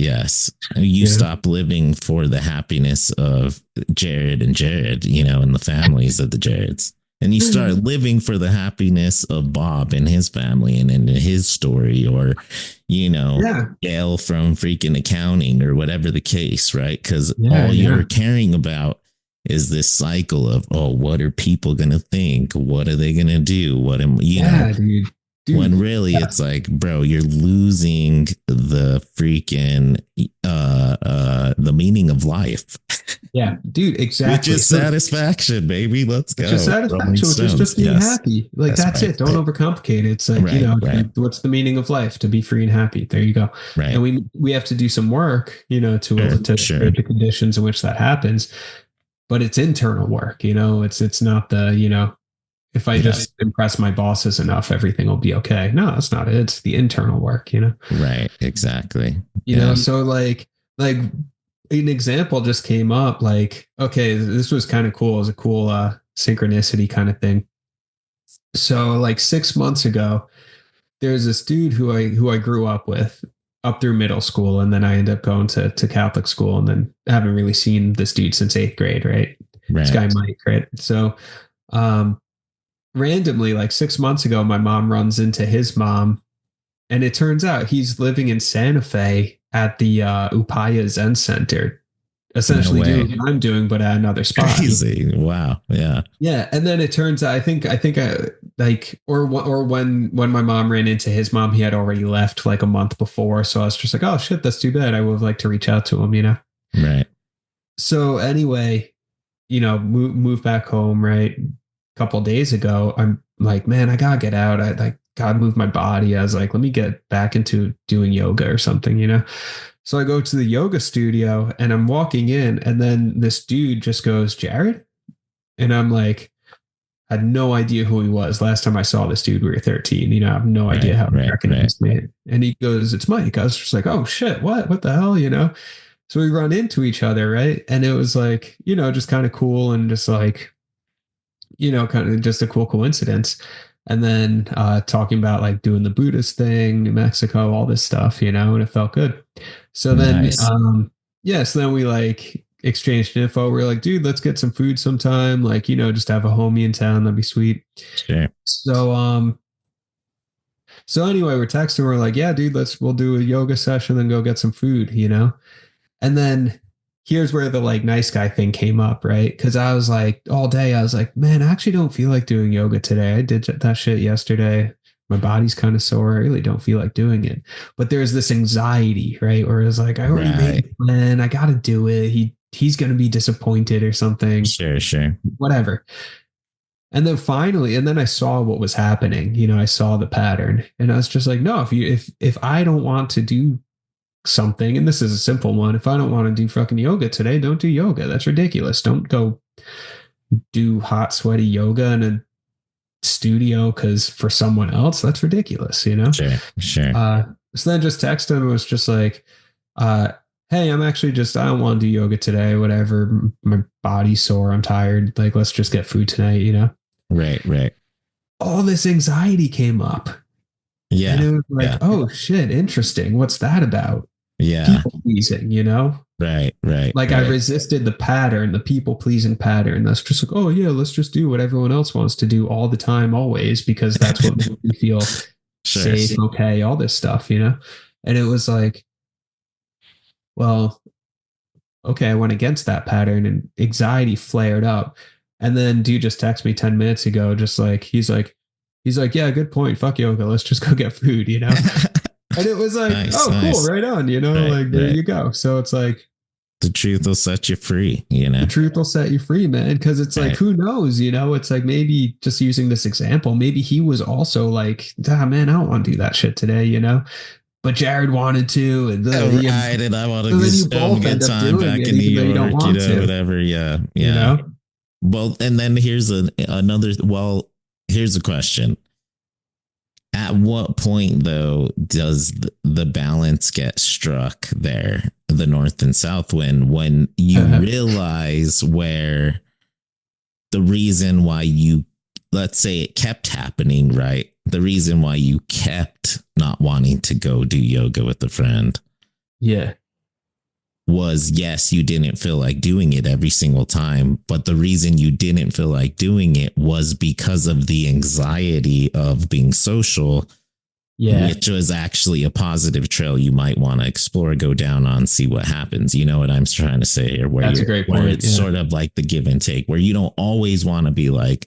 You stop living for the happiness of Jared and Jared, and the families of the Jareds. And you start living for the happiness of Bob and his family and in his story, or, Gail from freaking accounting, or whatever the case, right? Because all you're caring about is this cycle of, oh, what are people going to think? What are they going to do? What am, dude. When dude. really it's like, bro, you're losing the freaking the meaning of life. Yeah, dude, Which exactly. is So satisfaction, baby. Let's it's just go. Rolling satisfaction, which is Stones. just being Yes. happy. Like That's that's right. it. Don't overcomplicate it. It's like, Right, right, what's the meaning of life? To be free and happy. There you go. right. And we have to do some work, Sure, to sure. create the conditions in which that happens. But it's internal work, it's not if I Yeah. just impress my bosses enough, everything will be okay. No, that's not it. It's the internal work. Right. Exactly. Yeah. So like an example just came up, like, okay, this was kind of cool. It was a cool synchronicity kind of thing. So like 6 months ago, there's this dude who I grew up with up through middle school, and then I ended up going to Catholic school, and then I haven't really seen this dude since 8th grade, right? This Right. guy Mike, right? So um randomly, like 6 months ago, my mom runs into his mom, and it turns out he's living in Santa Fe at the Upaya Zen Center, No essentially way. doing what I'm doing, but at another spot. Crazy. Wow. Yeah. Yeah, and then it turns out I like or when my mom ran into his mom, he had already left like a month before. So I was just like, oh shit, that's too bad. I would have liked to reach out to him. Right. So anyway, move back home, right? A couple of days ago, I'm like, man, I gotta get out. I like gotta move my body. I was like, let me get back into doing yoga or something. So I go to the yoga studio and I'm walking in, and then this dude just goes, Jarad? And I'm like, I had no idea who he was. Last time I saw this dude, we were 13. I have no idea how he recognized me. And he goes, it's Mike. I was just like, oh shit, what the hell? So we run into each other, right? And it was like, just kind of cool, and just like, kind of just a cool coincidence. And then talking about like doing the Buddhist thing, New Mexico, all this stuff, and it felt good. So then, Nice. so then we like exchanged info. We're like, dude, let's get some food sometime. Like, just have a homie in town. That'd be sweet. Sure. So anyway, we're texting. We're like, yeah, dude, we'll do a yoga session, then go get some food. And then here's where the like nice guy thing came up, right? Because I was like, all day, I was like, man, I actually don't feel like doing yoga today. I did that shit yesterday. My body's kind of sore. I really don't feel like doing it. But there's this anxiety, right? Where it's like, I already made a plan. I got to do it. He's going to be disappointed or something. Sure. Whatever. And then finally, and then I saw what was happening. I saw the pattern, and I was just like, no, if I don't want to do something, and this is a simple one, if I don't want to do fucking yoga today, don't do yoga. That's ridiculous. Don't go do hot, sweaty yoga in a studio because for someone else, that's ridiculous. Sure. So then just text him. It was just like, hey, I don't want to do yoga today. Whatever. My body's sore. I'm tired. Like, let's just get food tonight. Right. All this anxiety came up. Yeah. And it was like, oh shit, interesting. What's that about? Yeah. People pleasing, Right. Like I resisted the pattern, the people pleasing pattern. That's just like, oh yeah, let's just do what everyone else wants to do all the time, always, because that's what makes me feel safe, okay, all this stuff, And it was like, well, okay, I went against that pattern, and anxiety flared up. And then dude just texted me 10 minutes ago, just like, he's like, yeah, good point. Fuck yoga. Let's just go get food, And it was like, nice. Cool, right on, there you go. So it's like, the truth will set you free, The truth will set you free, man. Because it's like, who knows, It's like, maybe just using this example, maybe he was also like, man, I don't want to do that shit today, But Jarad wanted to, and and I want to get time back in New York, whatever. Yeah. Well, and then here's here's a question. At what point, though, does the balance get struck there, the north and south wind, when you realize where the reason why let's say it kept happening, right? The reason why you kept not wanting to go do yoga with a friend. Yeah. Was, yes, you didn't feel like doing it every single time, but the reason you didn't feel like doing it was because of the anxiety of being social, which was actually a positive trail you might want to explore, go down on, see what happens. You know what I'm trying to say here? That's a great point. Where it's sort of like the give and take, where you don't always want to be like,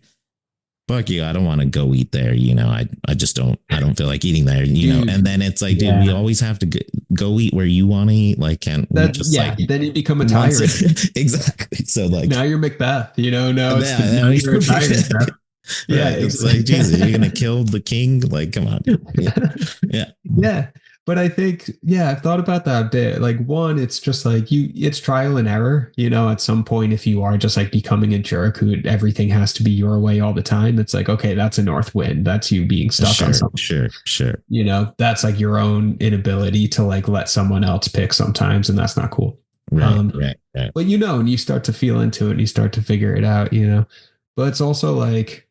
fuck you, I don't want to go eat there. I just I don't feel like eating there, Dude, and then it's like, dude, yeah. we always have to go eat where you want to eat. Like, can't we just like Then you become a once? tyrant. Exactly. So like, Now you're Macbeth, now now now you're a tyrant, bro. Yeah, right. It's like, Jesus, you're going to kill the king. Like, come on. Yeah. Yeah. Yeah. But I think, I've thought about that a bit. Like, one, it's just like it's trial and error. At some point, if you are just like becoming a jerk who everything has to be your way all the time, it's like, okay, that's a north wind. That's you being stuck on something. Sure. That's like your own inability to like let someone else pick sometimes. And that's not cool. Right. But, and you start to feel into it and you start to figure it out, but it's also like,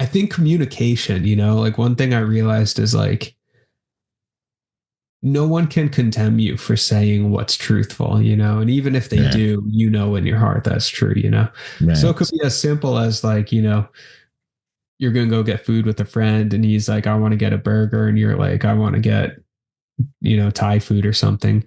I think communication, like one thing I realized is like, no one can condemn you for saying what's truthful, and even if they do, in your heart that's true, Right. So it could be as simple as like, you're going to go get food with a friend and he's like, I want to get a burger. And you're like, I want to get, Thai food or something.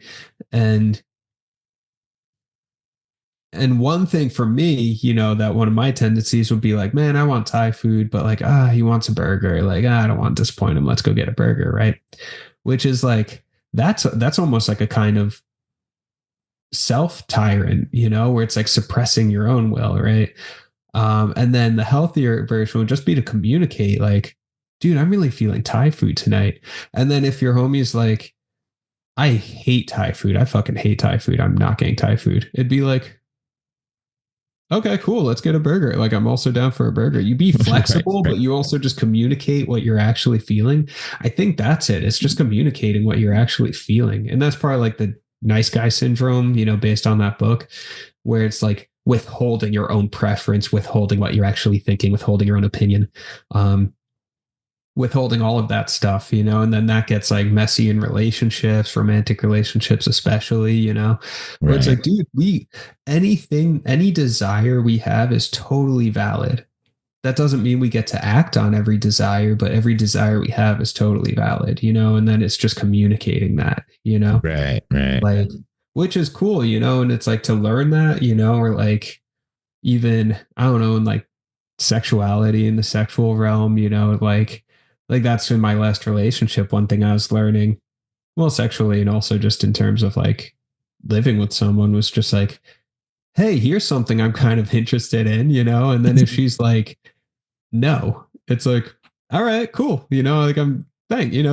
And one thing for me, that one of my tendencies would be like, man, I want Thai food, but like, he wants a burger. Like, I don't want to disappoint him. Let's go get a burger. Right. Which is like, that's almost like a kind of self tyrant, where it's like suppressing your own will. Right. And then the healthier version would just be to communicate like, dude, I'm really feeling Thai food tonight. And then if your homie's like, I hate Thai food. I fucking hate Thai food. I'm not getting Thai food. It'd be like, okay, cool. Let's get a burger. Like, I'm also down for a burger. You be flexible, right. But you also just communicate what you're actually feeling. I think that's it. It's just communicating what you're actually feeling. And that's probably like the nice guy syndrome, based on that book, where it's like withholding your own preference, withholding what you're actually thinking, withholding your own opinion, withholding all of that stuff, and then that gets like messy in relationships, romantic relationships, especially, where right. It's like, dude, any desire we have is totally valid. That doesn't mean we get to act on every desire, but every desire we have is totally valid, and then it's just communicating that, Right. Like, which is cool, and it's like to learn that, or like, even, I don't know, in like sexuality in the sexual realm, like that's in my last relationship. One thing I was learning, well, sexually and also just in terms of like living with someone, was just like, hey, here's something I'm kind of interested in, and then if she's like, no, it's like, all right, cool. Like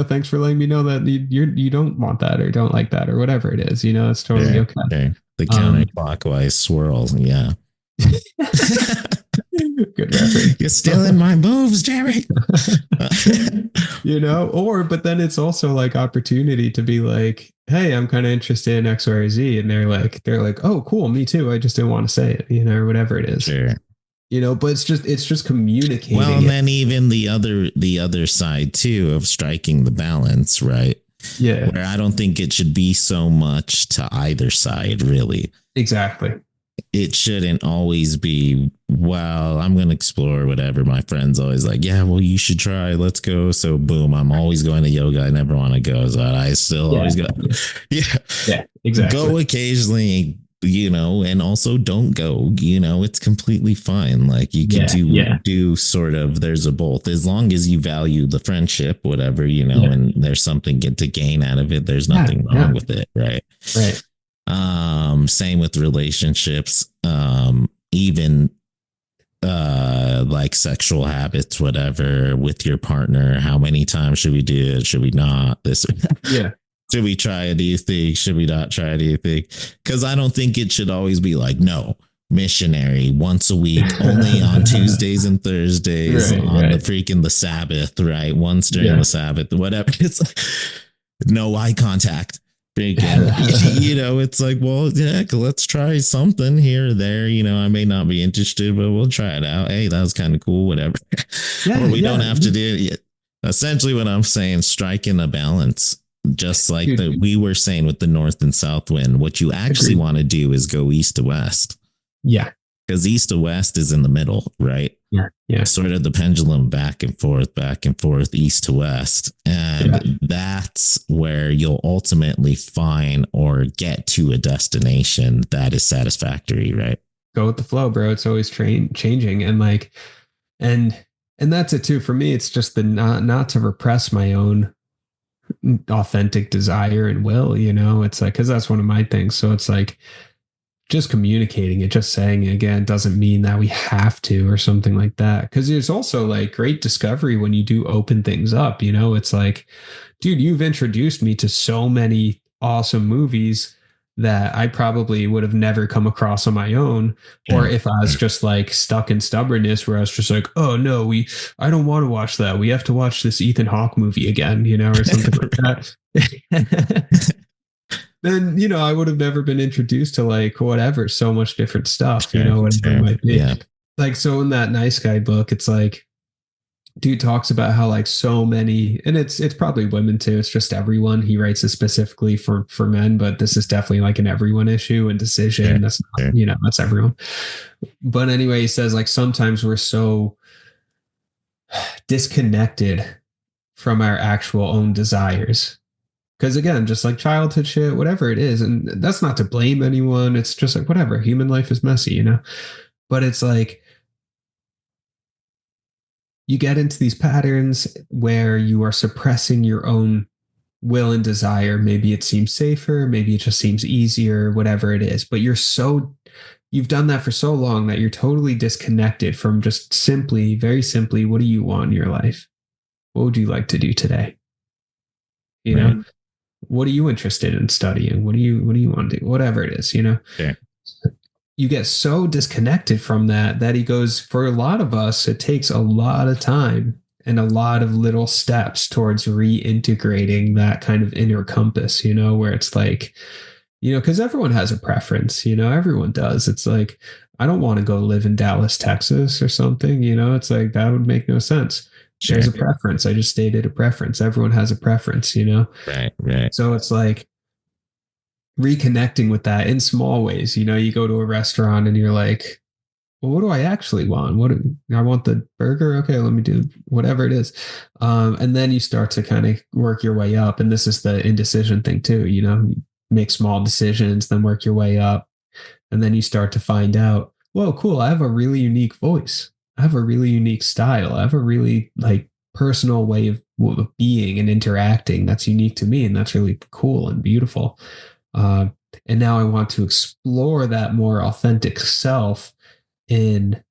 thanks for letting me know that you don't want that or don't like that or whatever it is, it's totally okay. The counterclockwise swirl. Yeah. Good reference. You're stealing my moves, Jare. But then it's also like opportunity to be like, hey, I'm kind of interested in X, Y, or Z. And they're like, oh, cool. Me too. I just didn't want to say it, or whatever it is. Sure. But it's just communicating. Well, and then even the other side too of striking the balance, right? Yeah. Where I don't think it should be so much to either side, really. Exactly. It shouldn't always be, well, I'm going to explore whatever. My friend's always like, yeah, well, you should try. Let's go. So boom, I'm always going to yoga. I never want to go. So I still always go. Yeah, exactly. Go occasionally, and also don't go, it's completely fine. Like you can do sort of, there's a both, as long as you value the friendship, whatever, and there's something to gain out of it. There's nothing wrong with it. Right. Right. Same with relationships, even like sexual habits, whatever, with your partner. How many times should we do it? Should we not? This, should we try it? Do you think? Should we not try it? Do you think? Because I don't think it should always be like, no, missionary once a week, only on Tuesdays and Thursdays, on the Sabbath, right? Once during the Sabbath, whatever. It's like, no eye contact. It's like, well, let's try something here or there. I may not be interested, but we'll try it out. Hey, that was kind of cool, whatever. Or we don't have to do it. Essentially what I'm saying, striking a balance, just like we were saying with the north and south wind. What you actually want to do is go east to west. Yeah. Because east to west is in the middle, right? Yeah. Sort of the pendulum back and forth, east to west. And that's where you'll ultimately find or get to a destination that is satisfactory, right? go with the flow, bro. It's always changing. And like, and, and that's it too. For me, it's just the not to repress my own authentic desire and will, it's like, cause that's one of my things. So it's like, just communicating it, just saying it again doesn't mean that we have to or something like that. Because there's also like great discovery when you do open things up. It's like, dude, you've introduced me to so many awesome movies that I probably would have never come across on my own. Or if I was just like stuck in stubbornness where I was just like, oh no, I don't want to watch that. We have to watch this Ethan Hawke movie again, or something like that. Then, I would have never been introduced to like whatever, so much different stuff, whatever it might be. Yeah. Like, so in that Nice Guy book, it's like, dude talks about how like so many, and it's probably women too. It's just everyone. He writes it specifically for men, but this is definitely like an everyone issue. And Indecision. That's not, that's everyone. But anyway, he says like sometimes we're so disconnected from our actual own desires. Because again, just like childhood shit, whatever it is, and that's not to blame anyone. It's just like whatever. Human life is messy, But it's like you get into these patterns where you are suppressing your own will and desire. Maybe it seems safer, maybe it just seems easier, whatever it is. But you've done that for so long that you're totally disconnected from just simply, very simply, what do you want in your life? What would you like to do today? Right. What are you interested in studying? What do you want to do? Whatever it is, Yeah. You get so disconnected from that he goes, for a lot of us, it takes a lot of time and a lot of little steps towards reintegrating that kind of inner compass, where it's like, because everyone has a preference, everyone does. It's like, I don't want to go live in Dallas, Texas or something, it's like, that would make no sense. Sure. There's a preference. I just stated a preference. Everyone has a preference, Right. So it's like reconnecting with that in small ways. You go to a restaurant and you're like, well, what do I actually want? I want the burger. Okay, let me do whatever it is. And then you start to kind of work your way up. And this is the indecision thing too. You make small decisions, then work your way up. And then you start to find out, whoa, cool. I have a really unique voice. I have a really unique style. I have a really like personal way of being and interacting that's unique to me. And that's really cool and beautiful. And now I want to explore that more authentic self in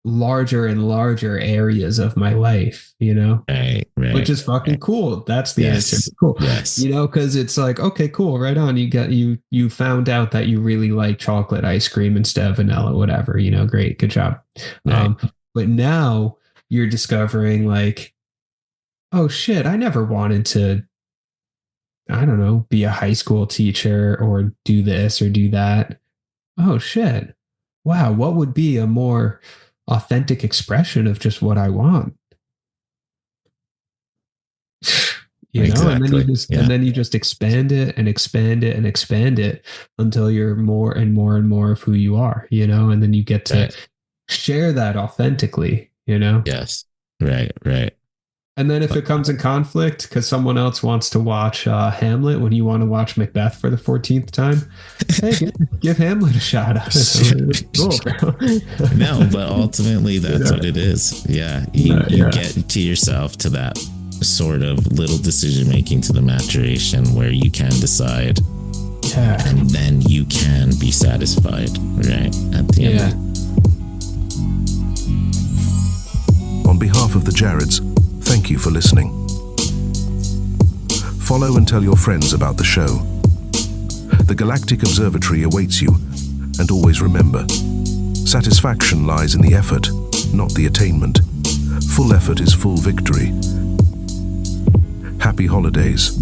larger and larger areas of my life, right, which is fucking cool. That's the answer. Cool. Yes. Because it's like, okay, cool. Right on. You found out that you really like chocolate ice cream instead of vanilla, whatever, great. Good job. Right. But now you're discovering like, oh shit, I never wanted to, I don't know, be a high school teacher or do this or do that. Oh shit. Wow. What would be a more authentic expression of just what I want? Exactly. And then you just expand it and expand it and expand it until you're more and more and more of who you are, and then you get to share that authentically, Yes. Right. And then if it comes in conflict because someone else wants to watch Hamlet when you want to watch Macbeth for the 14th time, hey, give Hamlet a shot out. Cool, bro. No, but ultimately that's what it is. Yeah. You get to yourself to that sort of little decision making, to the maturation where you can decide. Yeah. And then you can be satisfied, right? At the end. On behalf of the Jarads, thank you for listening. Follow and tell your friends about the show. The Galactic Observatory awaits you, and always remember, satisfaction lies in the effort, not the attainment. Full effort is full victory. Happy holidays.